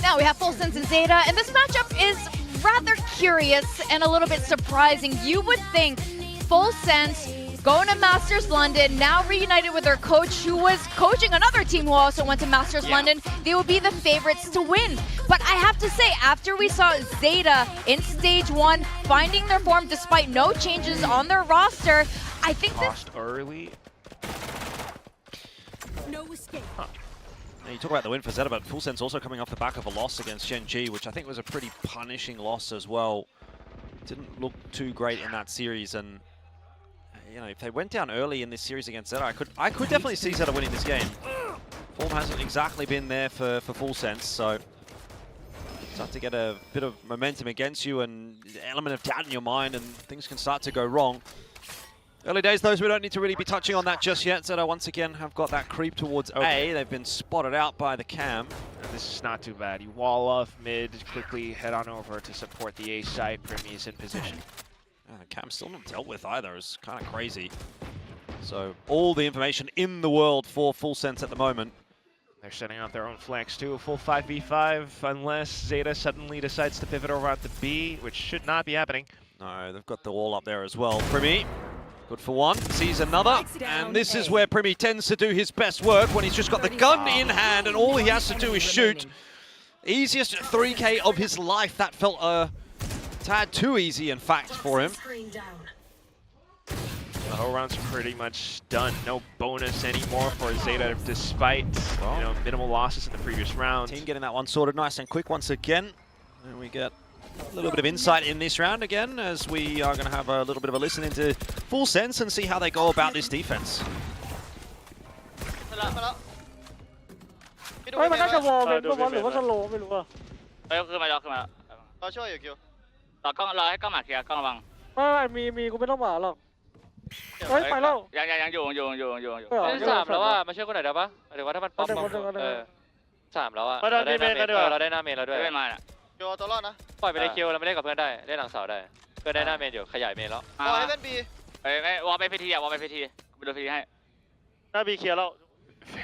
Now we have Full Sense and Zeta, and this matchup is rather curious and a little bit surprising. You would think Full Sense going to Masters London, now reunited with their coach who was coaching another team who also went to Masters London, they would be the favorites to win. But I have to say, after we saw Zeta in stage 1 finding their form despite no changes on their roster, I think lost early. No escape. Now you talk about the win for Zeta, but Full Sense also coming off the back of a loss against Gen.G, which I think was a pretty punishing loss as well. Didn't look too great in that series, and you know, if they went down early in this series against Zeta, I could definitely see Zeta winning this game. Form hasn't exactly been there for Full Sense, so start to get a bit of momentum against you and an element of doubt in your mind, and things can start to go wrong. Early days, though, so we don't need to really be touching on that just yet. Zeta once again have got that creep towards A. They've been spotted out by the cam. This is not too bad. You wall off mid, quickly head on over to support the A side. Primi is in position. Cam's still not dealt with either. It's kind of crazy. So all the information in the world for Full Sense at the moment. They're setting out their own flanks too. A full 5v5 unless Zeta suddenly decides to pivot over onto B, which should not be happening. No, they've got the wall up there as well. Primi, good for one, sees another. And this is where Primi tends to do his best work, when he's just got the gun in hand and all he has to do is shoot. Easiest 3K of his life. That felt a tad too easy, in fact, for him. The whole round's pretty much done. No bonus anymore for Zeta, despite minimal losses in the previous round. Team getting that one sorted nice and quick once again. And we get a little bit of insight in this round again, as we are going to have a little bit of a listen into Full Sense and see how they go about this defense. เฮ้ยมันน่าจะวอลเป็นหรือว่าสโลว์ไม่รู้อ่ะ เฮ้ยคือมาล็อกขึ้นมา เราช่วยอยู่คิว รอกล้องรอให้กล้องหมาเคลียร์กล้องระวัง ไม่มีกูไม่ต้องมาหรอกเฮ้ยไปแล้ว ยังอยู่ เล่น3แล้วว่ามาช่วยกันหน่อยได้ปะหรือว่าถ้ามันป๊อป3แล้วอ่ะเราได้หน้าเมนแล้วด้วย ไม่มาอ่ะ โยตัวรอดนะ ปล่อยไปเลยคิวเราไม่ได้กับเพื่อนได้เล่นหลังเสาได้เพื่อนได้หน้าเมนอยู่ขยายเมนแล้ว บอลให้เป็นบี เฮ้ยวอลไปพีทีอ่ะวอลไปพีทีไปดูพีทีให้ หน้าบีเคลียร์แล้ว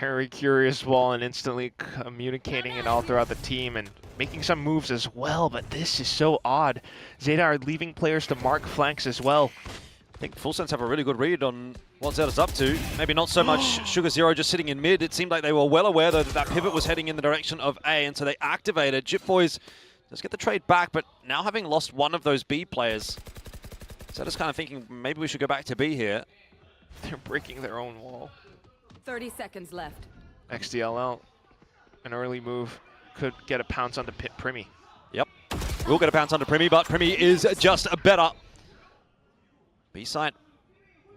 Very curious wall and instantly communicating it all throughout the team and making some moves as well, but this is so odd. Zeta are leaving players to mark flanks as well. I think Full Sense have a really good read on what Zeta's up to. Maybe not so much Sugar Zero just sitting in mid. It seemed like they were well aware though that pivot was heading in the direction of A, and so they activated. Jip Boys does get the trade back, but now having lost one of those B players, Zeta's kind of thinking maybe we should go back to B here. They're breaking their own wall. 30 seconds left. XDLL, an early move, could get a pounce onto Primi. Yep, we'll get a pounce onto Primi, but Primi is just better. B side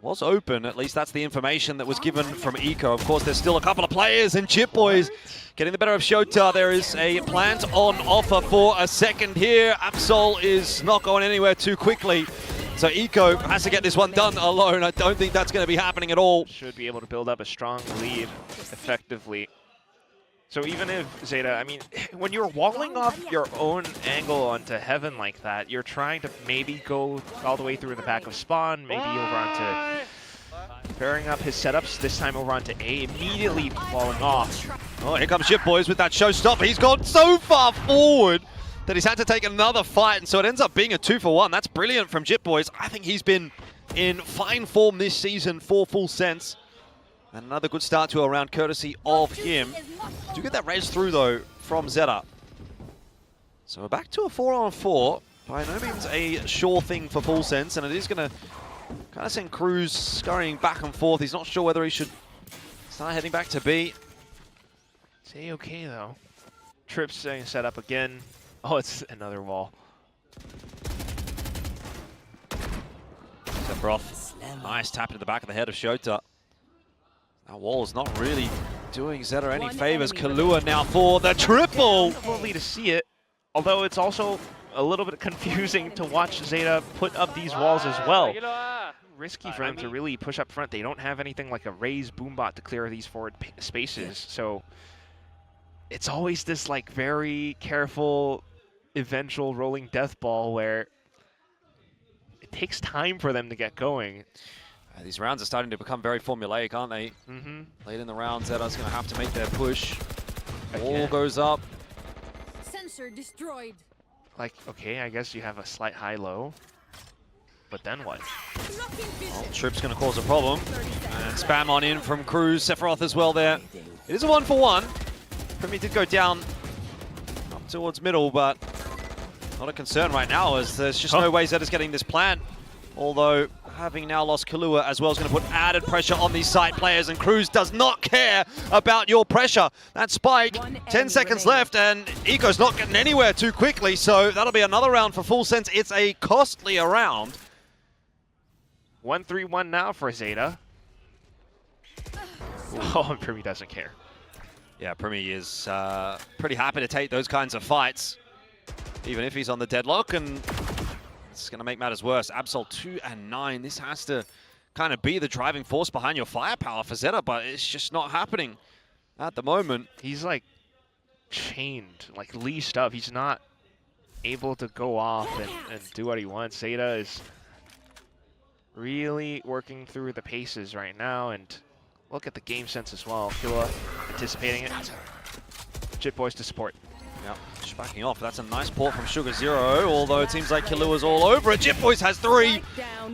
was open, at least that's the information that was given from Eco. Of course, there's still a couple of players, and Chip Boys getting the better of Shota. There is a plant on offer for a second here. Absol is not going anywhere too quickly. So Eco has to get this one done alone. I don't think that's going to be happening at all. Should be able to build up a strong lead effectively. So even if Zeta, I mean, when you're walling off your own angle onto Heaven like that, you're trying to maybe go all the way through the back of Spawn, maybe over onto pairing up his setups, this time over onto A, immediately falling off. Oh, here comes Chip Boys with that showstopper. He's gone so far forward that he's had to take another fight, and so it ends up being a 2-for-1. That's brilliant from Jip Boys. I think he's been in fine form this season for Full Sense. And another good start to a round courtesy of him. Do get that res through, though, from Zeta. So we're back to a 4-on-4. By no means a sure thing for Full Sense, and it is going to kind of send Cruz scurrying back and forth. He's not sure whether he should start heading back to B. It's A-okay, though. Trips setting set up again. Oh, it's another wall. Sephiroth, nice tap into the back of the head of Shota. That wall is not really doing Zeta any favors. Kahlua now for the triple. Difficulty to see it, although it's also a little bit confusing to watch Zeta put up these walls as well. Risky for them to really push up front. They don't have anything like a raised boombot to clear these forward spaces, so it's always this like very careful eventual rolling death ball where it takes time for them to get going. These rounds are starting to become very formulaic, aren't they? Late in the round, Zeta's going to have to make their push. Wall goes up. User destroyed. Like, okay, I guess you have a slight high-low, but then what? Blocking vision. Well, Trip's going to cause a problem. And spam on in from Cruz. Sephiroth as well there. It is a 1-for-1. Primi did go down up towards middle, but not a concern right now as there's just no way Zeta's getting this plant. Although, having now lost Kahlua as well is going to put added pressure on these side players, and Cruz does not care about your pressure. That spike, 10 seconds left, and Eco's not getting anywhere too quickly, so that'll be another round for Full Sense. It's a costlier round. 1-3-1 now for Zeta. Oh, and Primi doesn't care. Yeah, Primi is pretty happy to take those kinds of fights, even if he's on the deadlock, and it's going to make matters worse. Absol 2-9. This has to kind of be the driving force behind your firepower for Zeta, but it's just not happening at the moment. He's like chained, like leashed up. He's not able to go off and do what he wants. Zeta is really working through the paces right now, and look at the game sense as well. Killa anticipating it. Jit Boys to support. Yep, just backing off. That's a nice port from Sugar Zero, although it seems like Kalua's all over it. Jit Boys has 3.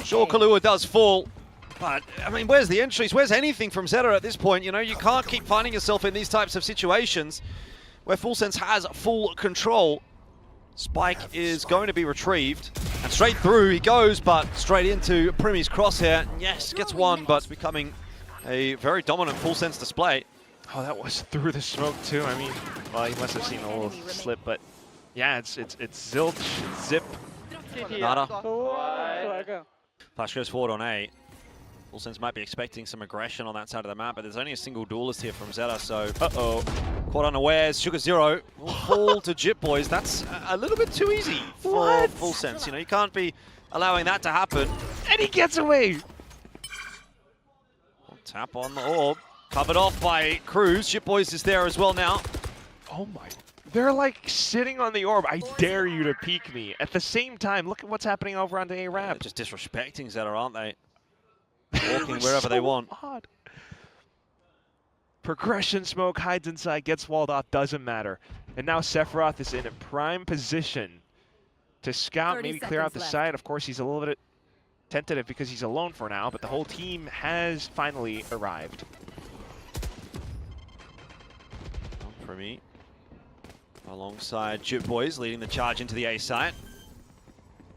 Sure, Kahlua does fall. But, I mean, where's the entries? Where's anything from Zeta at this point? You know, you can't keep finding yourself in these types of situations where Full Sense has full control. Spike is going to be retrieved. And straight through he goes, but straight into Primi's crosshair. Yes, gets one, but becoming a very dominant Full Sense display. Oh, that was through the smoke too. I mean, well, he must have seen a little slip, but yeah, it's zilch, zip. Nada. สวยเกิน Flash goes forward on A. Full Sense might be expecting some aggression on that side of the map, but there's only a single duelist here from Zeta, so caught unawares. Sugar Zero will fall to Jit Boys. That's a little bit too easy for Full Sense. You know, you can't be allowing that to happen. And he gets away. Tap on the orb. Covered off by Cruz. Jit Boys is there as well now. Oh my. They're like sitting on the orb. I dare you to peek me. At the same time, look at what's happening over on the A-Rab. They're just disrespecting Zeta, aren't they? Walking wherever they want. Odd. Progression smoke hides inside, gets walled off, doesn't matter. And now Sephiroth is in a prime position to scout, maybe clear out the side. Of course, he's a little bit tentative because he's alone for now, but the whole team has finally arrived. Primi alongside Jit Boys leading the charge into the A site.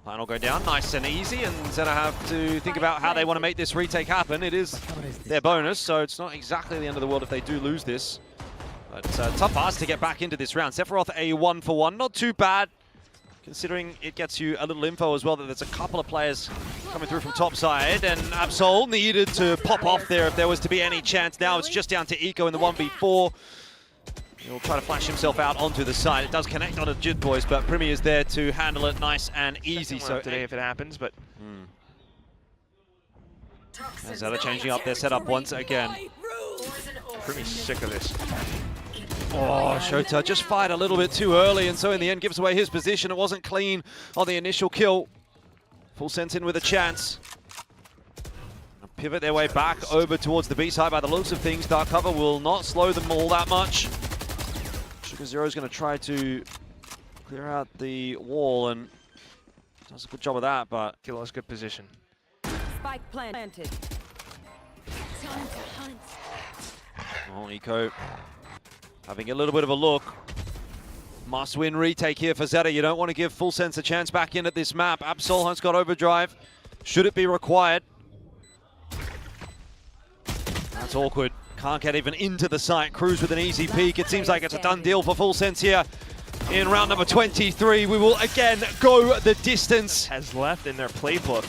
Final go down, nice and easy, and Zeta have to think about how they want to make this retake happen. It is their bonus, so it's not exactly the end of the world if they do lose this. But tough ask to get back into this round. Sephiroth a 1-for-1, not too bad, considering it gets you a little info as well that there's a couple of players coming through from top side, and Absol needed to pop off there if there was to be any chance. Now it's just down to Eco in the 1v4. He'll try to flash himself out onto the side. It does connect onto Jit Boys, but Primi is there to handle it nice and easy. So today if it happens, but Zeta changing up their setup once again. Primi's sick of this. Oh, Shota just fired a little bit too early, and so in the end gives away his position. It wasn't clean on the initial kill. Full Sense in with a chance. Pivot their way back over towards the B side by the looks of things. Dark cover will not slow them all that much. Sugar Zero is going to try to clear out the wall and does a good job of that, but Killa's good position. Spike planted. Time to hunt. Oh, Eco having a little bit of a look. Must-win retake here for Zeta. You don't want to give Full Sense a chance back in at this map. Absol has got overdrive. Should it be required? That's awkward. Can't get even into the site. Cruz with an easy peek. It seems like it's a done deal for Full Sense here in round number 23. We will again go the distance. Has left in their playbook.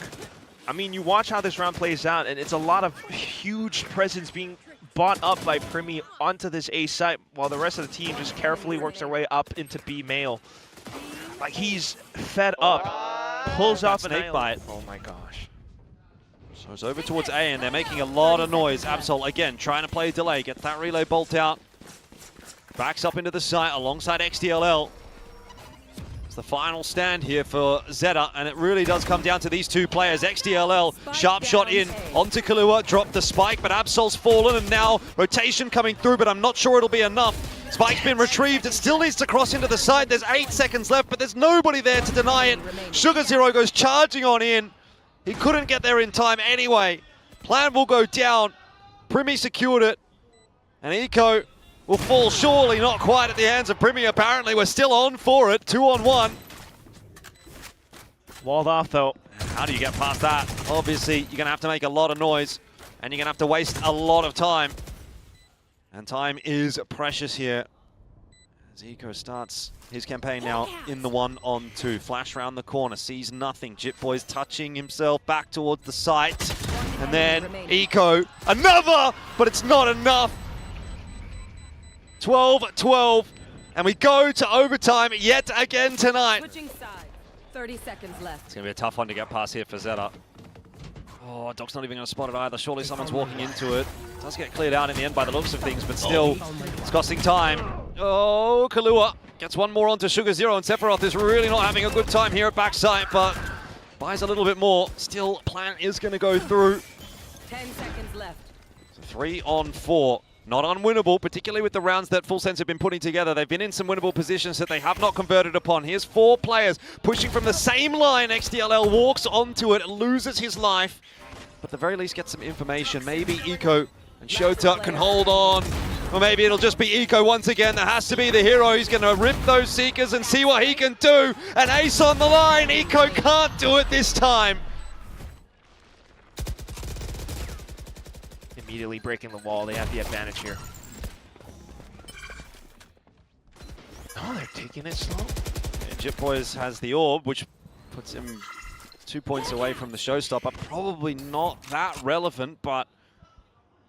I mean, you watch how this round plays out, and it's a lot of huge presence being bought up by Primi onto this A site, while the rest of the team just carefully works their way up into B male. Like, he's fed up. Pulls off an snake bite. Oh my gosh. So it's over towards A, and they're making a lot of noise. Absol, again, trying to play a delay, get that relay bolt out. Backs up into the site alongside XDLL. It's the final stand here for Zeta, and it really does come down to these two players. XDLL, sharp shot in onto Kahlua, dropped the spike, but Absol's fallen, and now rotation coming through, but I'm not sure it'll be enough. Spike's been retrieved. It still needs to cross into the side. There's 8 seconds left, but there's nobody there to deny it. Sugar0 goes charging on in. He couldn't get there in time anyway. Plan will go down. Primi secured it. And Eco will fall surely, not quite at the hands of Primi apparently. We're still on for it. 2-on-1. Walled off though. How do you get past that? Obviously, you're going to have to make a lot of noise. And you're going to have to waste a lot of time. And time is precious here. As Eco starts his campaign now in the 1-on-2. Flash round the corner, sees nothing. Jitboy's touching himself back towards the site. And then Eco, another, but it's not enough. 12-12. And we go to overtime yet again tonight. Switching sides. 30 seconds left. It's going to be a tough one to get past here for ZETA. Oh, Doc's not even going to spot it either. Surely someone's walking into it. Does get cleared out in the end by the looks of things, but still, it's costing time. Oh, Kahlua gets one more onto Sugar0, and Sephiroth is really not having a good time here at backside, but buys a little bit more. Still, plan is going to go through. 10 seconds left. 3-on-4. Not unwinnable, particularly with the rounds that Full Sense have been putting together. They've been in some winnable positions that they have not converted upon. Here's 4 players pushing from the same line. XDLL walks onto it, loses his life, but at the very least gets some information. Maybe Eco and Shota can hold on, or maybe it'll just be Eco once again. That has to be the hero. He's going to rip those Seekers and see what he can do. An ace on the line. Eco can't do it this time. Immediately breaking the wall. They have the advantage here. Oh, they're taking it slow. Yeah, Jitboys has the orb, which puts him 2 points away from the showstopper. Probably not that relevant, but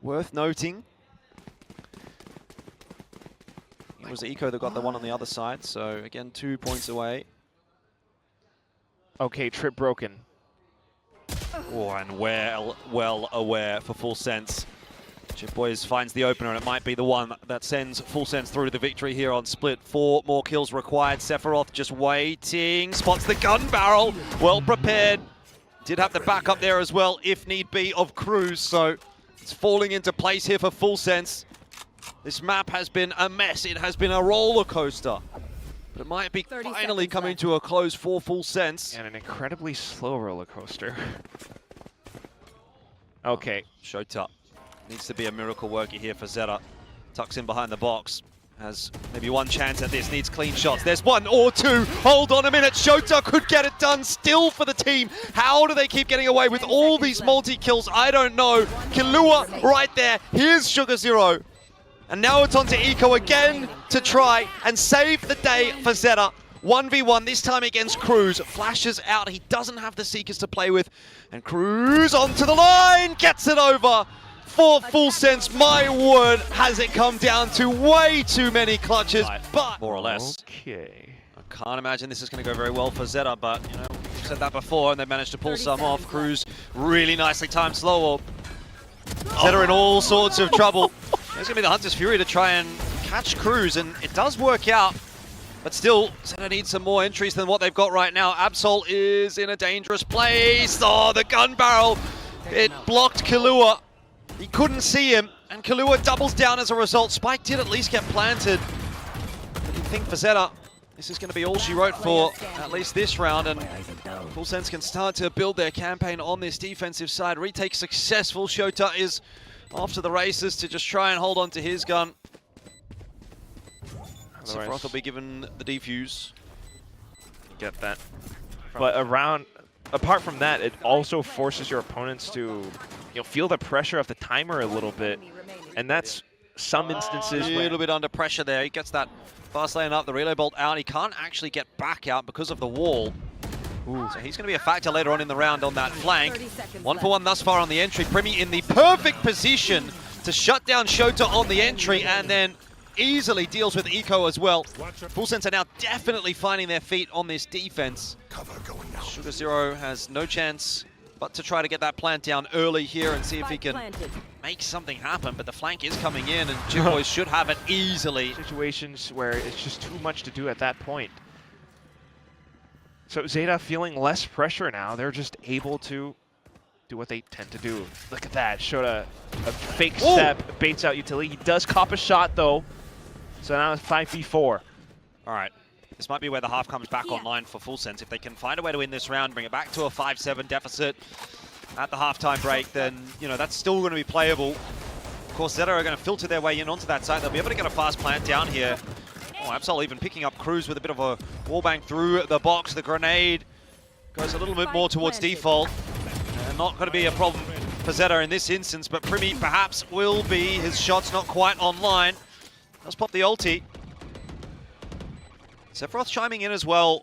worth noting. It was Eco that got the one on the other side, so again, 2 points away. Okay, trip broken. Oh, and well aware for Full Sense. Jitboys finds the opener, and it might be the one that sends Full Sense through to the victory here on Split. 4 more kills required. Sephiroth just waiting, spots the gun barrel, well prepared. Did have the backup there as well, if need be, of Cruz, so it's falling into place here for Full Sense. This map has been a mess. It has been a roller coaster. But it might be finally coming to a close for Full Sense. And an incredibly slow roller coaster. Okay. Shota needs to be a miracle worker here for ZETA. Tucks in behind the box. Has maybe one chance at this. Needs clean shots. There's 1 or 2. Hold on a minute. Shota could get it done still for the team. How do they keep getting away with all these multi-kills? I don't know. Kahlua right there. Here's Sugar0. And now it's on to Eco again to try and save the day for ZETA. 1v1, this time against Cruz. Flashes out. He doesn't have the Seekers to play with. And Cruz onto the line. Gets it over for Full Sense. My word, has it come down to way too many clutches. But more or less. Okay. I can't imagine this is going to go very well for ZETA, but you know, we've said that before and they managed to pull some off. Cruz really nicely timed slow orb. ZETA in all sorts of trouble. There's going to be the Hunter's Fury to try and catch Cruz, and it does work out. But still, ZETA needs some more entries than what they've got right now. Absol is in a dangerous place. Oh, the gun barrel. It blocked Kahlua. He couldn't see him, and Kahlua doubles down as a result. Spike did at least get planted. But you'd think for ZETA, this is going to be all she wrote for at least this round, and Full Sense can start to build their campaign on this defensive side. Retake successful. Shota is off to the races to just try and hold on to his gun. Sephiroth will be given the defuse. Get that. But apart from that, it also forces your opponents to feel the pressure of the timer a little bit. And that's some instances a little bit under pressure there. He gets that fast lane up, the relay bolt out. He can't actually get back out because of the wall. Ooh. So he's going to be a factor later on in the round on that flank. 1 for 1 thus far on the entry. Primi in the perfect position to shut down Shota on the entry, and then easily deals with Eco as well. Full Sense are now definitely finding their feet on this defense. Sugar0 has no chance but to try to get that plant down early here and see if he can make something happen, but the flank is coming in and Jitboys should have it easily. Situations where it's just too much to do at that point. So ZETA feeling less pressure now. They're just able to do what they tend to do. Look at that. Showed a fake step, baits out utility. He does cop a shot though. So now it's 5v4. All right. This might be where the half comes back online for Full Sense. If they can find a way to win this round, bring it back to a 5-7 deficit at the halftime break, then, you know, that's still going to be playable. Of course, ZETA are going to filter their way in onto that site. They'll be able to get a fast plant down here. Oh, Absol even picking up Cruz with a bit of a wallbang through the box. The grenade goes a little bit more towards default. Not going to be a problem for ZETA in this instance, but Primi perhaps will be. His shot's not quite online. Let's pop the ulti. Sephiroth chiming in as well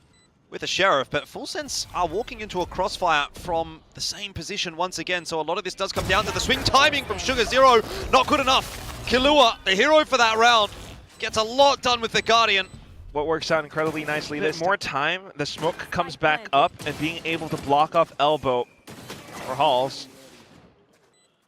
with a Sheriff, but Full Sense are walking into a crossfire from the same position once again, so a lot of this does come down to the swing timing from Sugar Zero. Not good enough. Killua, the hero for that round, gets a lot done with the Guardian. What works out incredibly nicely this more time, the smoke comes back up, and being able to block off elbow or Halls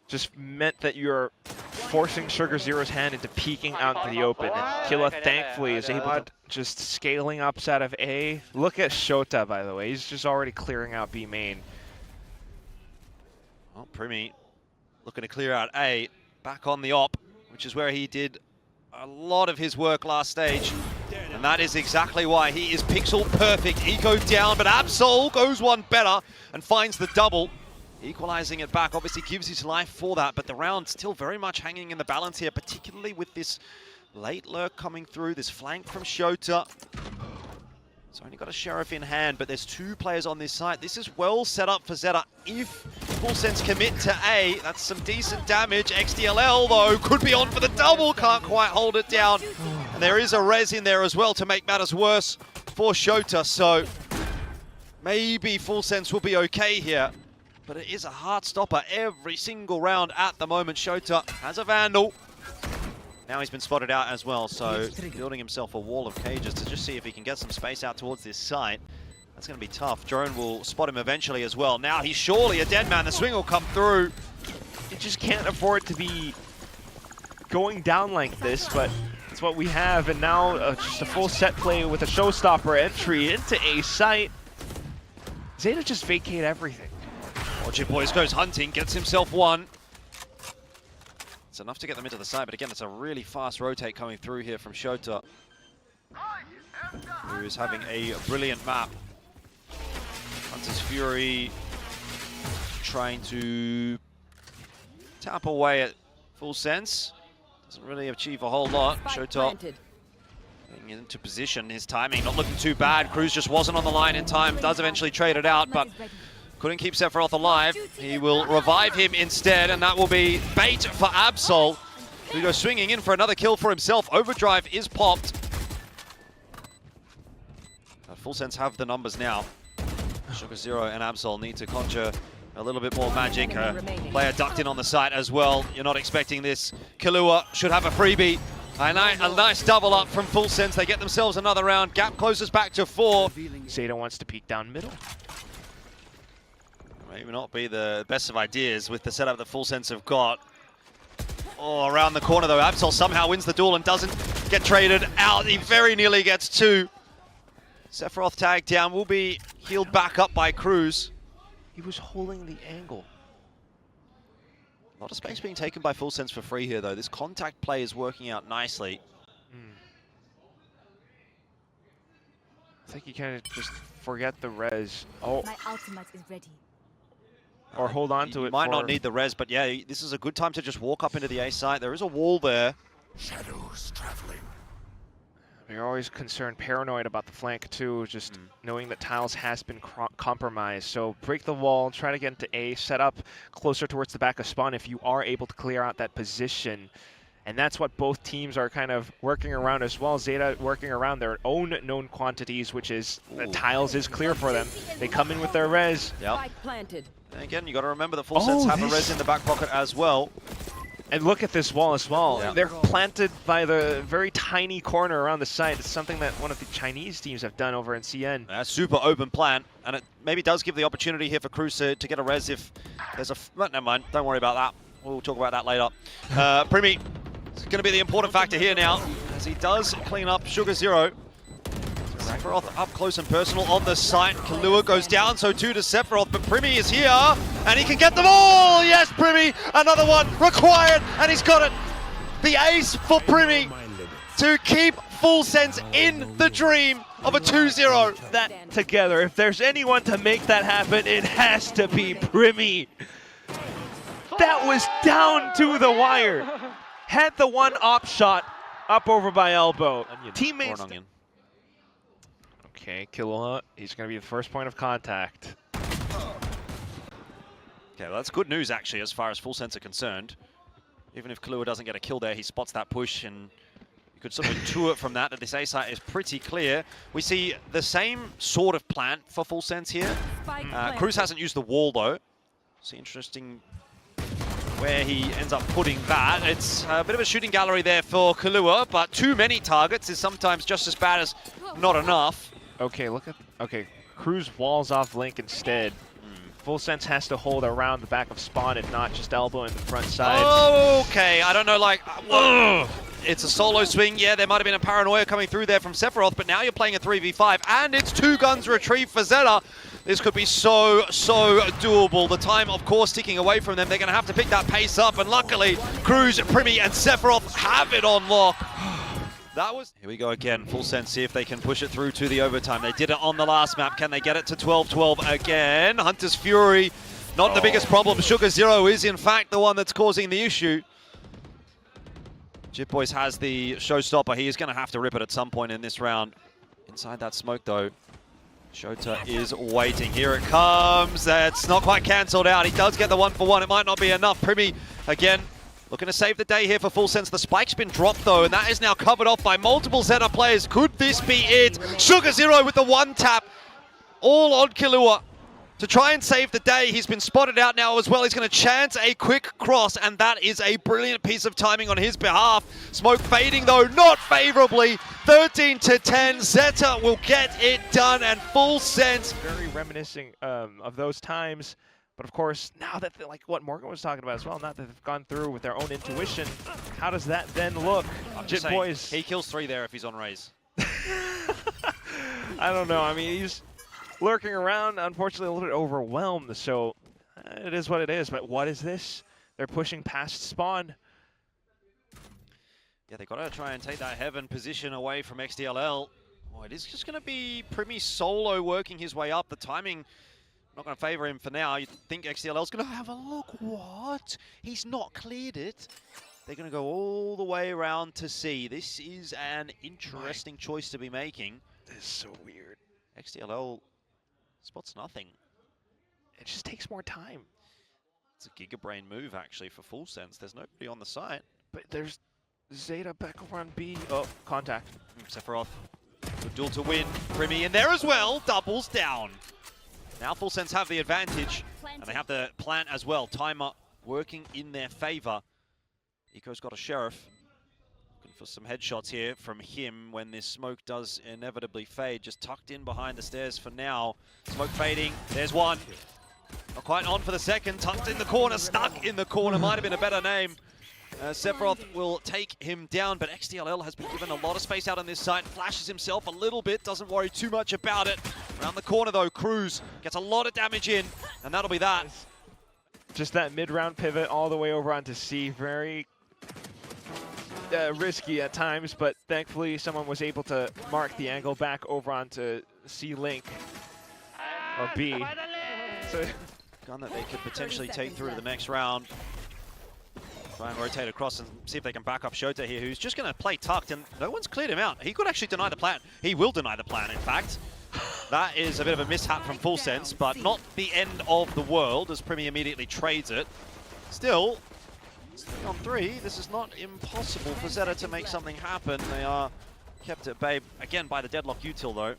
just meant that you're forcing Sugar Zero's hand into peeking out into the open. And Killa thankfully is able to just scaling ups out of A. Look at Shota, by the way. He's just already clearing out B main. Well, Primi looking to clear out A, back on the op, which is where he did a lot of his work last stage. And that is exactly why he is pixel perfect. Eco down, but Absol goes one better and finds the double. Equalizing it back, obviously gives his life for that, but the round still very much hanging in the balance here, particularly with this late lurk coming through, this flank from Shota. It's only got a Sheriff in hand, but there's two players on this site. This is well set up for ZETA. If Full Sense commit to A, that's some decent damage. XDLL, though, could be on for the double, can't quite hold it down. And there is a res in there as well to make matters worse for Shota, so maybe Full Sense will be okay here. But it is a hard stopper every single round at the moment. Shota has a Vandal. Now he's been spotted out as well, so building himself a wall of cages to just see if he can get some space out towards this site. That's going to be tough. Drone will spot him eventually as well. Now he's surely a dead man. The swing will come through. You just can't afford to be going down like this, but it's what we have. And now just a full set play with a showstopper entry into A site. ZETA just vacate everything. Orchard Boys goes hunting, gets himself one. It's enough to get them into the side, but again, it's a really fast rotate coming through here from Shota, who is having a brilliant map. Hunter's Fury trying to tap away at Full Sense. Doesn't really achieve a whole lot. Shota getting into position, his timing not looking too bad. Cruz just wasn't on the line in time, does eventually trade it out, but couldn't keep Sephiroth alive. He will revive him instead, and that will be bait for Absol, who goes swinging in for another kill for himself. Overdrive is popped. Full Sense have the numbers now. Sugar Zero and Absol need to conjure a little bit more magic. Player ducked in on the site as well. You're not expecting this. Killua should have a freebie. A nice double up from Full Sense. They get themselves another round. Gap closes back to 4. ZETA wants to peek down middle. Maybe not be the best of ideas with the setup that Full Sense have got. Oh, around the corner though, Absol somehow wins the duel and doesn't get traded out. He very nearly gets 2. Sephiroth tagged down, will be healed back up by Cruz. He was holding the angle. A lot of space being taken by Full Sense for free here though. This contact play is working out nicely. I think you kind of just forget the res. Oh. My ultimate is ready. Or hold on to it. You might not need the res, but yeah, this is a good time to just walk up into the A site. There is a wall there. Shadows traveling. You're always concerned, paranoid about the flank too, just knowing that tiles has been compromised. So break the wall, try to get into A, set up closer towards the back of spawn if you are able to clear out that position. And that's what both teams are kind of working around as well. ZETA working around their own known quantities, which is the tiles is clear for them. They come in with their res. Yep. And again, you got to remember the Full Sense have a res in the back pocket as well. And look at this wall as well. Yeah. They're planted by the very tiny corner around the site. It's something that one of the Chinese teams have done over in CN. Super open plan, and it maybe does give the opportunity here for Cruz to get a res if there's a... Never mind, don't worry about that. We'll talk about that later. Primi is going to be the important factor here now, as he does clean up Sugar Zero. Sephiroth up close and personal on the site. Killua goes down, so too does Sephiroth, but Primi is here, and he can get them all! Yes, Primi, another one required, and he's got it! The ace for Primi! to keep Full Sense in the dream of a 2-0. That together, if there's anyone to make that happen, it has to be Primi. That was down to the wire. Had the one op shot up over by elbow. Teammates. Okay, Killua, he's going to be the first point of contact. Okay, well, that's good news, actually, as far as Full Sense are concerned. Even if Killua doesn't get a kill there, he spots that push, and you could sort of intuit it from that this A site is pretty clear. We see the same sort of plant for Full Sense here. Cruz hasn't used the wall, though. See, interesting where he ends up putting that. It's a bit of a shooting gallery there for Killua, but too many targets is sometimes just as bad as not enough. Okay, look at... Okay, Cruz walls off Link instead. Full Sense has to hold around the back of Spawn and not just elbow in the front side. Okay, I don't know, like... It's a solo swing. Yeah, there might have been a paranoia coming through there from Sephiroth, but now you're playing a 3v5, and it's 2 guns retrieved for ZETA. This could be so doable. The time, of course, ticking away from them. They're going to have to pick that pace up, and luckily, Cruz, Primi, and Sephiroth have it on lock. That was... Here we go again. Full Sense, see if they can push it through to the overtime. They did it on the last map. Can they get it to 12-12 again? Hunter's Fury, not the biggest problem. Sugar Zero is, in fact, the one that's causing the issue. Jip Boys has the showstopper. He is going to have to rip it at some point in this round. Inside that smoke, though, Shota is waiting. Here it comes. That's not quite cancelled out. He does get the 1-for-1. It might not be enough. Primi, again, looking to save the day here for Full Sense. The spike's been dropped, though, and that is now covered off by multiple ZETA players. Could this be it? Sugar Zero with the 1-tap. All on Killua to try and save the day. He's been spotted out now as well. He's going to chance a quick cross, and that is a brilliant piece of timing on his behalf. Smoke fading, though, not favorably. 13-10. ZETA will get it done, and Full Sense. Very reminiscing of those times. But of course, now that, like what Morgan was talking about as well, now that they've gone through with their own intuition, how does that then look? Jit Boys. He kills 3 there if he's on raise. I don't know. I mean, he's lurking around, unfortunately a little bit overwhelmed, so it is what it is. But what is this? They're pushing past Spawn. Yeah, they got to try and take that heaven position away from XDLL. Oh, it is just going to be Primi solo working his way up. The timing not going to favor him for now. You think XDLL's going to have a look. What? He's not cleared it. They're going to go all the way around to C. This is an interesting choice to be making. This is so weird. XDLL spots nothing. It just takes more time. It's a giga-brain move, actually, for Full Sense. There's nobody on the site. But there's ZETA back over on B. Oh, contact. Sephiroth. Good duel to win. Primi in there as well. Doubles down. Now Full Sense have the advantage, and they have the plant as well. Timer working in their favor. Eco's got a Sheriff. Looking for some headshots here from him when this smoke does inevitably fade. Just tucked in behind the stairs for now. Smoke fading. There's one. Not quite on for the second. Tucked in the corner. Stuck in the corner. Might have been a better name. Sephiroth will take him down, but XDLL has been given a lot of space out on this side. Flashes himself a little bit, doesn't worry too much about it. Around the corner though, Cruz gets a lot of damage in, and that'll be that. Just that mid-round pivot all the way over onto C. Very risky at times, but thankfully someone was able to mark the angle back over onto C Link, or B. So, gun that they could potentially take through to the next round. Try and rotate across and see if they can back up Shota here, who's just going to play tucked, and no one's cleared him out. He could actually deny the plan. He will deny the plan, in fact. That is a bit of a mishap from Full Sense, but not the end of the world, as Primi immediately trades it. Still, 3-on-3. This is not impossible for ZETA to make something happen. They are kept at bay, again, by the deadlock util, though.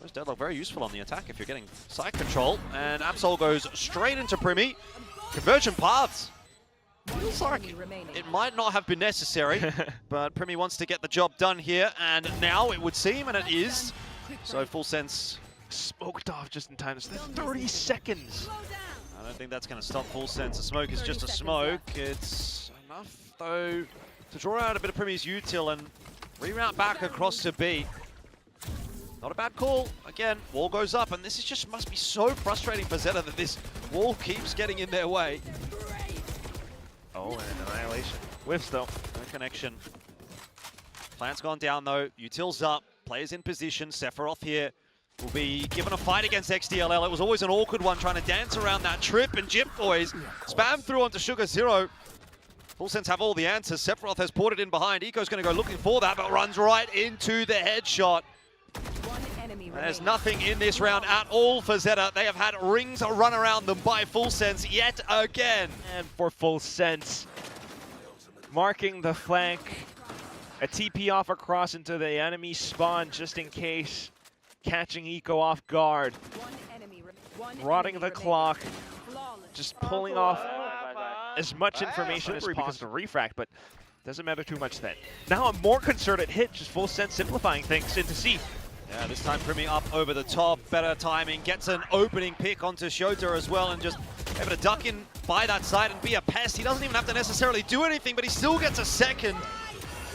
Those deadlock very useful on the attack if you're getting side control, and Absol goes straight into Primi. Convergent paths. Feels like it might not have been necessary, but Primi wants to get the job done here, and now it would seem, and it is. So Full Sense smoked off just in time. It's 30 seconds. I don't think that's going to stop Full Sense. A smoke is just a smoke. It's enough, though, to draw out a bit of Primi's util and reroute back across to B. Not a bad call. Again, wall goes up, and this is just must be so frustrating for ZETA that this wall keeps getting in their way. Oh, and an annihilation. Whiffs, though. connection. Plant's gone down though. Util's up. Players in position. Sephiroth here will be given a fight against XDLL. It was always an awkward one trying to dance around that trip, and Jip Boys spam through onto Sugar Zero. Full Sense have all the answers. Sephiroth has poured it in behind. Eco's going to go looking for that, but runs right into the headshot. There's nothing in this round at all for ZETA. They have had rings run around them by Full Sense yet again. And for Full Sense, marking the flank, a TP off across into the enemy spawn just in case, catching Eco off guard, rotting the clock, just pulling off as much information as possible because of the refract, but doesn't matter too much then. Now a more concerted hit, just Full Sense simplifying things into C. Yeah, this time Primi up over the top, better timing, gets an opening pick onto Shota as well, and just able to duck in by that side and be a pest. He doesn't even have to necessarily do anything, but he still gets a second.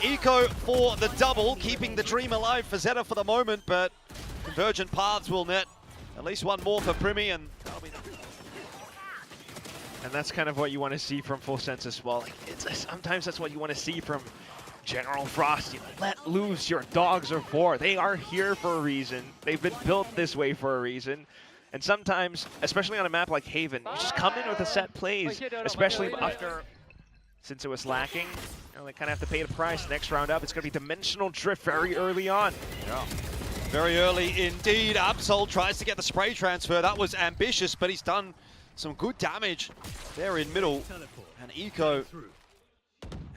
Eco for the double, keeping the dream alive for ZETA for the moment, but Convergent Paths will net at least one more for Primi, and that'll be the... And that's kind of what you want to see from Full Sense as well. Sometimes that's what you want to see from General Frost. You know, let loose your dogs of war. They are here for a reason. They've been built this way for a reason. And sometimes, especially on a map like Haven, you just come in with a set plays, especially after, since it was lacking. You know, they kind of have to pay the price. Next round up, it's going to be Dimensional Drift very early on. Yeah. Very early indeed. Absol tries to get the spray transfer. That was ambitious, but he's done some good damage there in middle. And Eco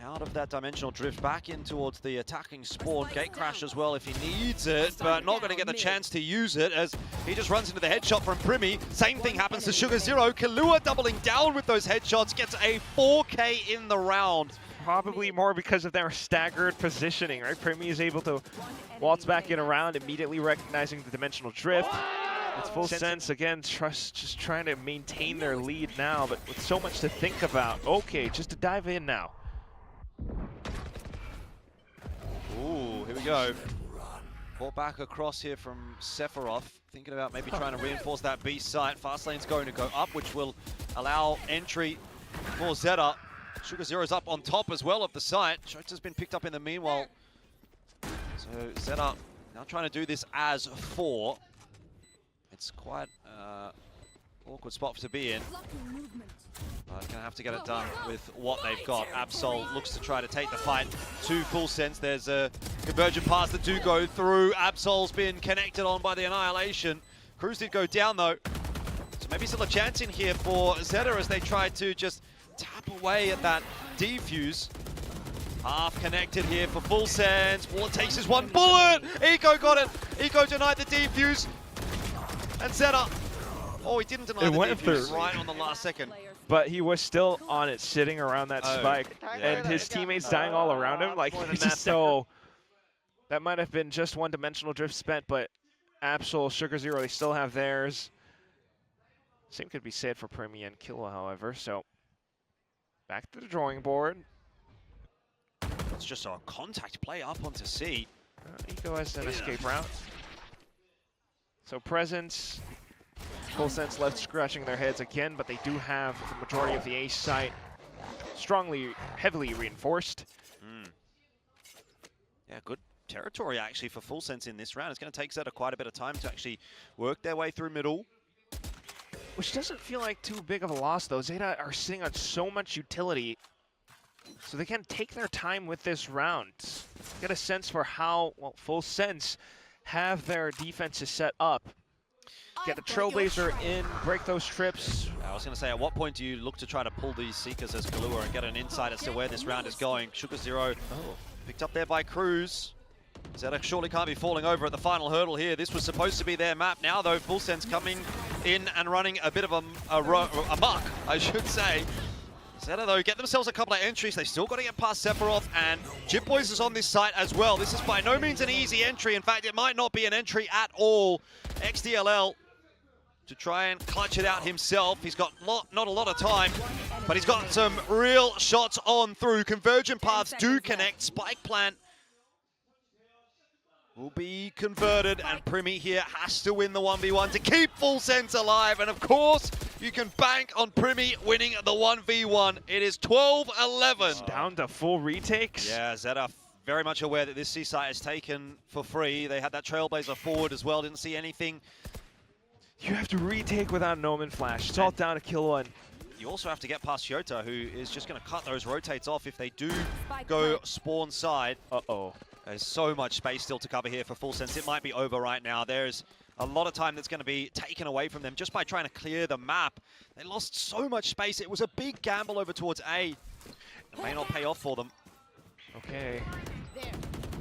out of that Dimensional Drift back in towards the attacking spawn. Gate crash as well if he needs it, but not going to get the chance to use it as he just runs into the headshot from Primi. Same thing happens to Sugar Zero. Kahlua doubling down with those headshots, gets a 4K in the round. Probably more because of their staggered positioning, right? Primi is able to waltz back in around, immediately recognizing the Dimensional Drift. It's Full Sense again, just trying to maintain their lead now, but with so much to think about. Okay, just to dive in now. Ooh, here we go. Ball back across here from Sephiroth. Thinking about maybe trying to reinforce that B site. Fast lane's going to go up, which will allow entry for ZETA. Sugar Zero's up on top as well of the site. Shota's been picked up in the meanwhile. So ZETA now trying to do this as 4. It's quite awkward spot to be in. But gonna have to get it done with what they've got. Absol looks to try to take the fight to Full Sense. There's a Convergent pass that do go through. Absol's been connected on by the Annihilation. Cruz did go down though. So maybe still a chance in here for ZETA as they try to just tap away at that defuse. Half connected here for Full Sense. All it takes is one bullet. Eco got it. Eco denied the defuse. And ZETA. Oh, he didn't deny the defuse right on the last second. But he was still on it, sitting around that spike. And his teammates dying all around him. Like, so that might have been just one Dimensional Drift spent, but Absol, Sugar Zero, they still have theirs. Same could be said for Primi and Killa, however. So back to the drawing board. It's just a contact play up onto C. Eco has an escape route. So Presence, Full Sense left scratching their heads again, but they do have the majority of the ace site strongly, heavily reinforced. Yeah, good territory actually for Full Sense in this round. It's going to take ZETA quite a bit of time to actually work their way through middle. Which doesn't feel like too big of a loss though. ZETA are sitting on so much utility, so they can take their time with this round. Get a sense for how, well, Full Sense have their defenses set up. Get the Trailblazer in, break those trips. I was going to say, at what point do you look to try to pull these Seekers as Kahlua and get an insight as to where this round is going? Sugar Zero picked up there by Cruz. ZETA surely can't be falling over at the final hurdle here. This was supposed to be their map. Now though, Full Sense coming in and running a bit of a muck, I should say. ZETA though get themselves a couple of entries. They've still got to get past Sephiroth, and Jip Boys is on this site as well. This is by no means an easy entry. In fact, it might not be an entry at all. XDLL to try and clutch it out himself. He's got not a lot of time, but he's got some real shots on through. Convergent paths do connect. Spike plant will be converted, and Primi here has to win the 1v1 to keep Full Sense alive. And of course, You can bank on Primi winning the 1v1. It is 12-11. Down to full retakes. Yeah, ZETA very much aware that this C site is taken for free. They had that Trailblazer forward as well. Didn't see anything. You have to retake without an Omen Flash. It's all down to kill one. You also have to get past Yota, who is just going to cut those rotates off if they do go spawn side. Uh-oh. There's so much space still to cover here for Full Sense. It might be over right now. There's a lot of time that's going to be taken away from them just by trying to clear the map. They lost so much space. It was a big gamble over towards A. It may not pay off for them. Okay.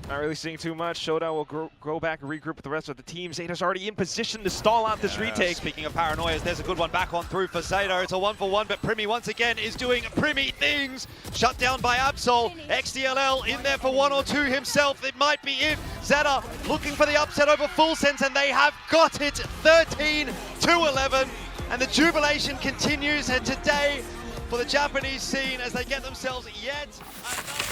Not really seeing too much. Showdown will grow back and regroup with the rest of the team. Zeta's already in position to stall out this retake. Speaking of paranoias, there's a good one back on through for Zeta. It's a 1-for-1, but Primi once again is doing Primi things. Shut down by Absol. XDLL in there for 1 or 2 himself. It might be it. Zeta looking for the upset over Full Sense, and they have got it 13-11. And the jubilation continues today for the Japanese scene as they get themselves yet another